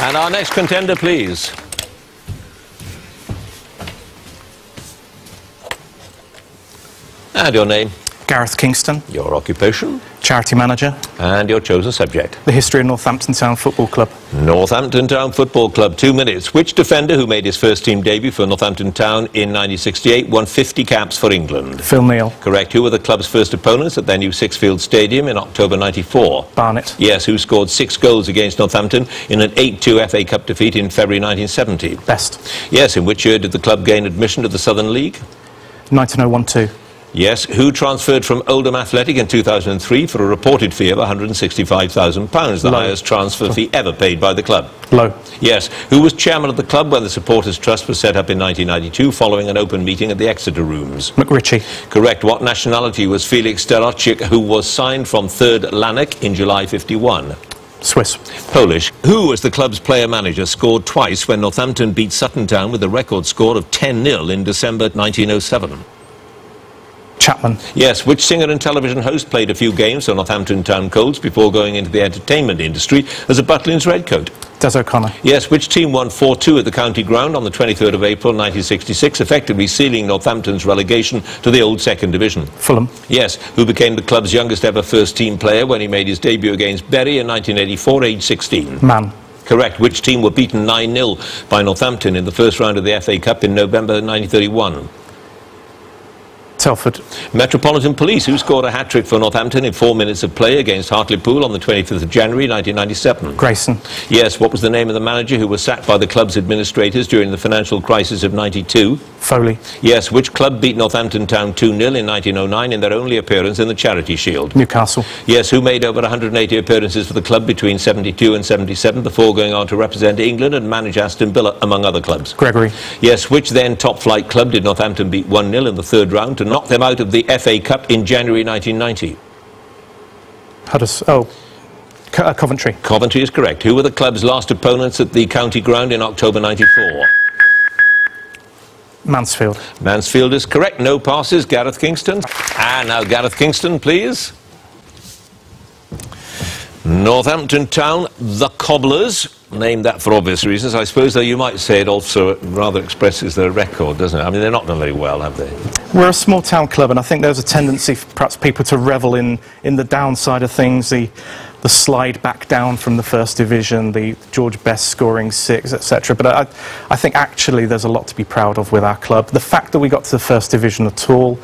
And our next contender, please. And your name? Gareth Kingston. Your occupation? Charity manager. And your chosen subject? The history of Northampton Town Football Club. Northampton Town Football Club, 2 minutes. Which defender who made his first team debut for Northampton Town in 1968 won 50 caps for England? Phil Neal. Correct. Who were the club's first opponents at their new Sixfield Stadium in October 94? Barnet. Yes. Who scored 6 goals against Northampton in an 8-2 FA Cup defeat in February 1970? Best. Yes. In which year did the club gain admission to the Southern League? 1901-2. Yes. Who transferred from Oldham Athletic in 2003 for a reported fee of £165,000, the highest transfer fee ever paid by the club? Low. Yes. Who was chairman of the club when the Supporters Trust was set up in 1992 following an open meeting at the Exeter Rooms? McRitchie. Correct. What nationality was Felix Starachik, who was signed from 3rd Lanark in July 51? Swiss. Polish. Who was the club's player-manager, scored twice when Northampton beat Sutton Town with a record score of 10-0 in December 1907? Chapman. Yes. Which singer and television host played a few games for Northampton Town Colts before going into the entertainment industry as a Butlins redcoat? Des O'Connor. Yes. Which team won 4-2 at the county ground on the 23rd of April 1966, effectively sealing Northampton's relegation to the old second division? Fulham. Yes. Who became the club's youngest ever first-team player when he made his debut against Bury in 1984, age 16? Mann. Correct. Which team were beaten 9-0 by Northampton in the first round of the FA Cup in November 1931? Telford. Metropolitan Police, who scored a hat-trick for Northampton in 4 minutes of play against Hartlepool on the 25th of January 1997? Grayson. Yes. What was the name of the manager who was sacked by the club's administrators during the financial crisis of 92? Foley. Yes. Which club beat Northampton Town 2-0 in 1909 in their only appearance in the Charity Shield? Newcastle. Yes. Who made over 180 appearances for the club between 72 and 77 before going on to represent England and manage Aston Villa, among other clubs? Gregory. Yes. Which then top-flight club did Northampton beat 1-0 in the third round to knock them out of the FA Cup in January 1990? Coventry. Coventry is correct. Who were the club's last opponents at the county ground in October 94? Mansfield. Mansfield is correct. No passes. Gareth Kingston. And now Gareth Kingston, please. Northampton Town, the Cobblers. Named that for obvious reasons, I suppose, though you might say it also rather expresses their record, doesn't it? I mean, they're not done very well, have they? We're a small town club, and I think there's a tendency for perhaps people to revel in the downside of things, the slide back down from the first division, the George Best scoring 6, etc. But I think actually there's a lot to be proud of with our club. The fact that we got to the first division at all,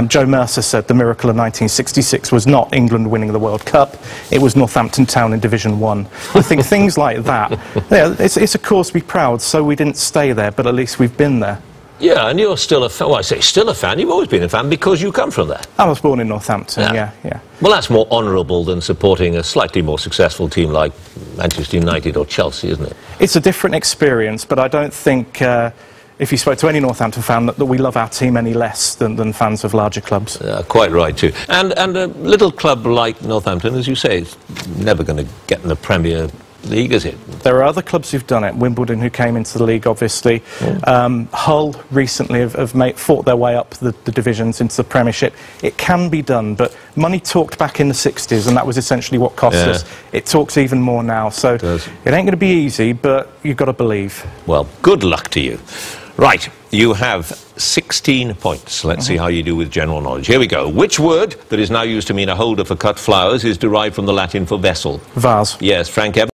Joe Mercer said the miracle of 1966 was not England winning the World Cup, it was Northampton Town in Division 1. I think things like that, yeah, it's a cause to be proud. So we didn't stay there, but at least we've been there. Yeah, and you're still a fan. Well, I say still a fan. You've always been a fan because you come from there. I was born in Northampton, yeah. Well, that's more honourable than supporting a slightly more successful team like Manchester United or Chelsea, isn't it? It's a different experience, but I don't think if you spoke to any Northampton fan that we love our team any less than fans of larger clubs. Quite right, too. And a little club like Northampton, as you say, is never going to get in the Premier League, is it? There are other clubs who've done it. Wimbledon, who came into the league, obviously. Hull recently have fought their way up the divisions into the Premiership. It can be done, but money talked back in the 60s, and that was essentially what cost us. It talks even more now, so it ain't going to be easy, but you've got to believe. Well, good luck to you. Right, you have 16 points. Let's see how you do with general knowledge. Here we go. Which word that is now used to mean a holder for cut flowers is derived from the Latin for vessel? Vase. Yes, Frank Evans.